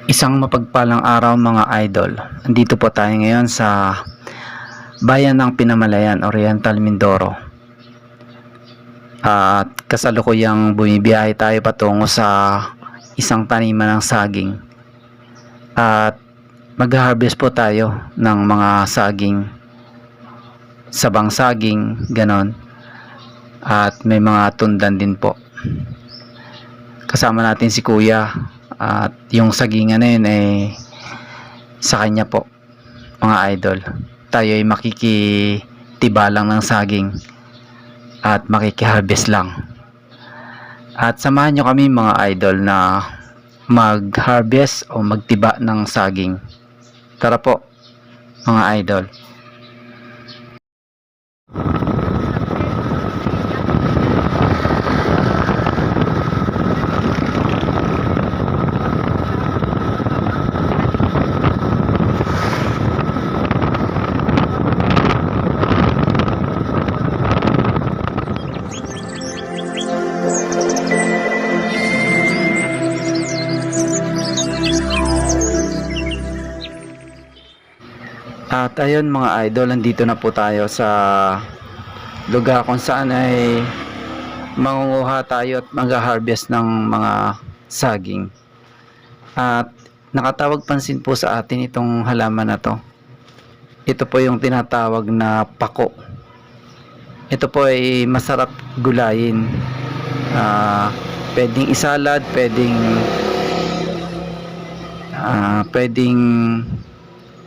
Isang mapagpalang araw mga idol. Andito po tayo ngayon sa bayan ng Pinamalayan, Oriental Mindoro. At kasalukuyang bumibiyahe tayo patungo sa isang taniman ng saging. At mag-harvest po tayo ng mga saging, sabang saging, ganon. At may mga tundan din po. Kasama natin si Kuya. At yung sagingan na yun ay sa kanya po mga idol. Tayo ay makikitiba lang ng saging at makikiharvest lang. At samahan nyo kami mga idol na mag-harvest o magtiba ng saging. Tara po mga idol. At ayun mga idol, nandito na po tayo sa lugar kung saan ay mangunguha tayo at mag-harvest ng mga saging. At nakatawag pansin po sa atin itong halaman na to. Ito po yung tinatawag na pako. Ito po ay masarap gulayin. Pwedeng isalad, pwedeng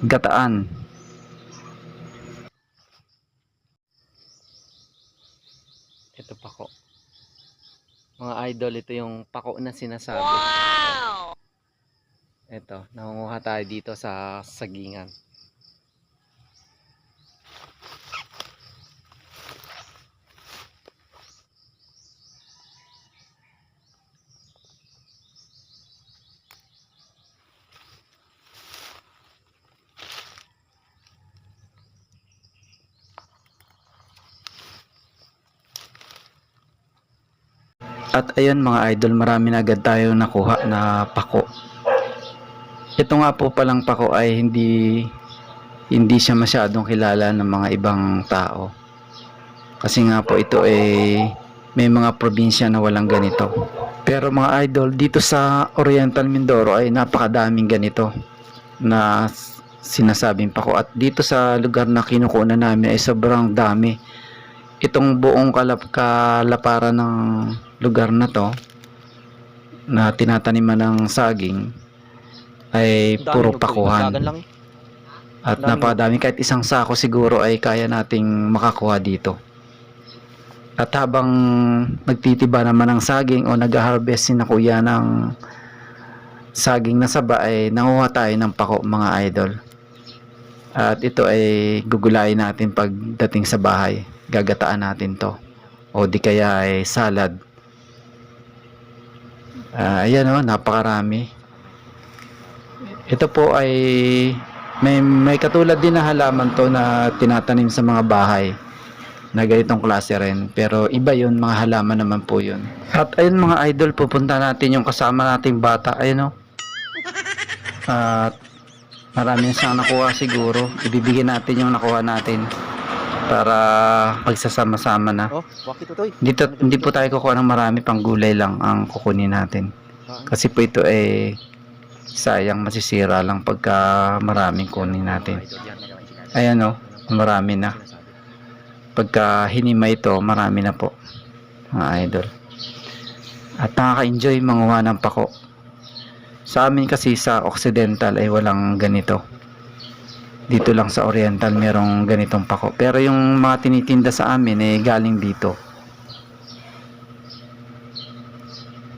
gataan. Ito pako. Mga idol, ito yung pako na sinasabi. Wow! Ito, nangunguha tayo dito sa sagingan. At ayun mga idol, marami na agad tayo nakuha na pako. Ito nga po palang pako ay hindi siya masyadong kilala ng mga ibang tao. Kasi nga po ito ay may mga probinsya na walang ganito. Pero mga idol, dito sa Oriental Mindoro ay napakadaming ganito na sinasabing pako. At dito sa lugar na kinukunan namin ay sobrang dami. Itong buong kalaparan ng lugar na to na tinataniman ng saging ay puro pakuhan. At napakadami, kahit isang sako siguro ay kaya nating makakuha dito. At habang nagtitiba naman ng saging o nag-harvest si na kuya ng saging na saba ay nanguha tayo ng pako mga idol. At ito ay gugulayin natin pagdating sa bahay. Gagataan natin to o di kaya ay salad. Ayan o, napakarami. Ito po ay may katulad din na halaman to na tinatanim sa mga bahay na ganitong klase rin, pero iba yun, mga halaman naman po yun. At ayun mga idol, pupunta natin yung kasama nating bata. Ayun o. At marami siyang nakuha siguro. Ibibigyan natin yung nakuha natin para pagsasama-sama na. Dito, hindi po tayo kukuha ng marami, pang gulay lang ang kukunin natin. Kasi po ito ay sayang, masisira lang pagka maraming kunin natin. Ayan o, marami na. Pagka hinima ito, marami na po mga idol. At nakaka-enjoy manguha ng pako. Sa amin kasi sa Occidental ay walang ganito. Dito lang sa Oriental merong ganitong pako. Pero yung mga tinitinda sa amin eh galing dito.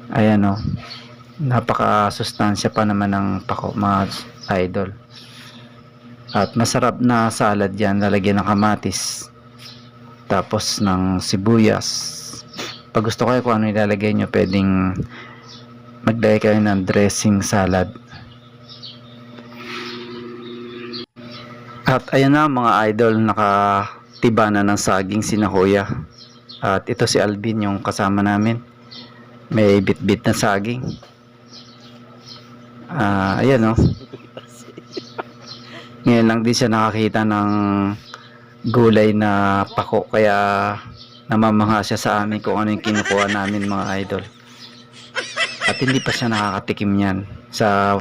Ayan o. Napaka-sustansya pa naman ng pako mga idol. At masarap na salad yan. Lalagyan ng kamatis. Tapos ng sibuyas. Pag gusto kayo kung ano ilalagay nyo, pwedeng maglagay kayo ng dressing salad. At ayan na mga idol, nakatiba na ng saging si na kuya. At ito si Alvin, yung kasama namin. May bit-bit na saging. Ayan oh. Ngayon lang din siya nakakita ng gulay na pako, kaya namamangha siya sa amin kung ano yung kinukuha namin mga idol. At hindi pa siya nakakatikim niyan sa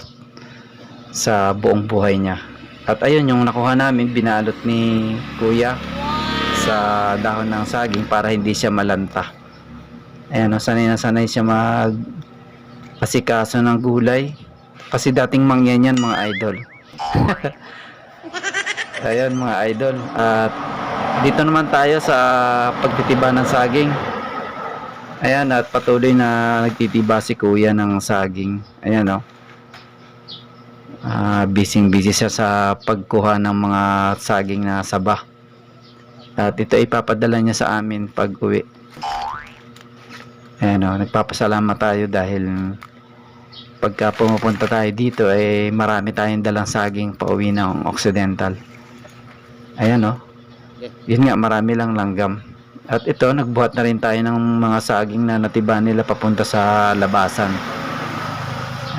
buong buhay niya. At ayun, yung nakuha namin, binalot ni kuya sa dahon ng saging para hindi siya malanta. Ayan, sanay na sanay siya asikaso ng gulay. Kasi dating mangyan yan mga idol. Ayan mga idol. At dito naman tayo sa pagtitiba ng saging. Ayan, at patuloy na nagtitiba si kuya ng saging. Ayan o. Busy siya sa pagkuha ng mga saging na saba. At ito ipapadala niya sa amin pag uwi. Ayan o, nagpapasalamat tayo dahil pagka pumupunta tayo dito ay marami tayong dalang saging pauwi ng Occidental. Ayan o, yun nga, marami lang langgam. At ito, nagbuhat na rin tayo ng mga saging na natiba nila papunta sa labasan.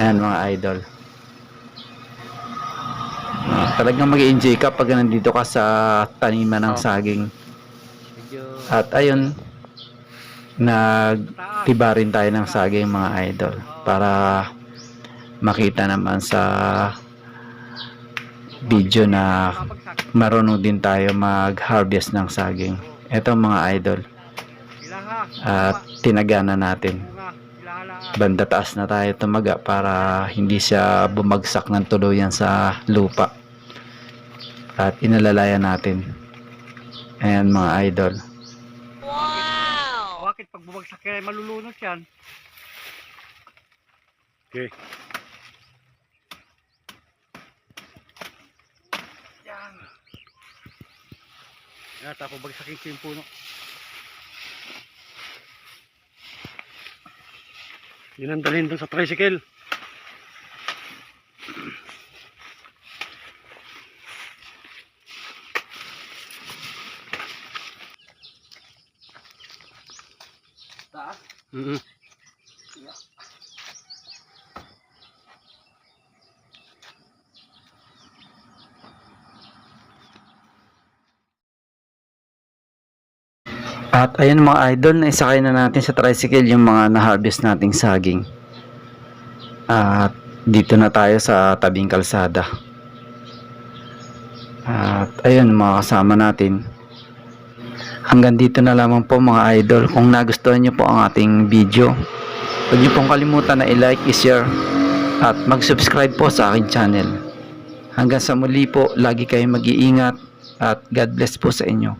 Ayan mga idol. Talagang mag-i-enjoy ka pag nandito ka sa taniman ng saging. At ayun, nagtiba rin tayo ng saging mga idol para makita naman sa video na marunong din tayo mag-harvest ng saging. Ito mga idol, at tinagana natin. Banda taas na tayo tumaga para hindi siya bumagsak ng tuluyan sa lupa. At inalalayan natin. Ayan mga idol. Wow! Bakit pag bumagsak yan ay malulunod yan? Okay. Yan. Yan, tapos bagsakin ko yung puno. Yun ang dalhin doon sa tricycle. Taas? Yeah. At ayun mga idol, naisakay na natin sa tricycle yung mga na-harvest nating saging. At dito na tayo sa tabing kalsada. At ayun mga kasama natin. Hanggang dito na lamang po mga idol. Kung nagustuhan nyo po ang ating video, huwag nyo pong kalimutan na i-like, i-share at mag-subscribe po sa aking channel. Hanggang sa muli po, lagi kayong mag-iingat at God bless po sa inyo.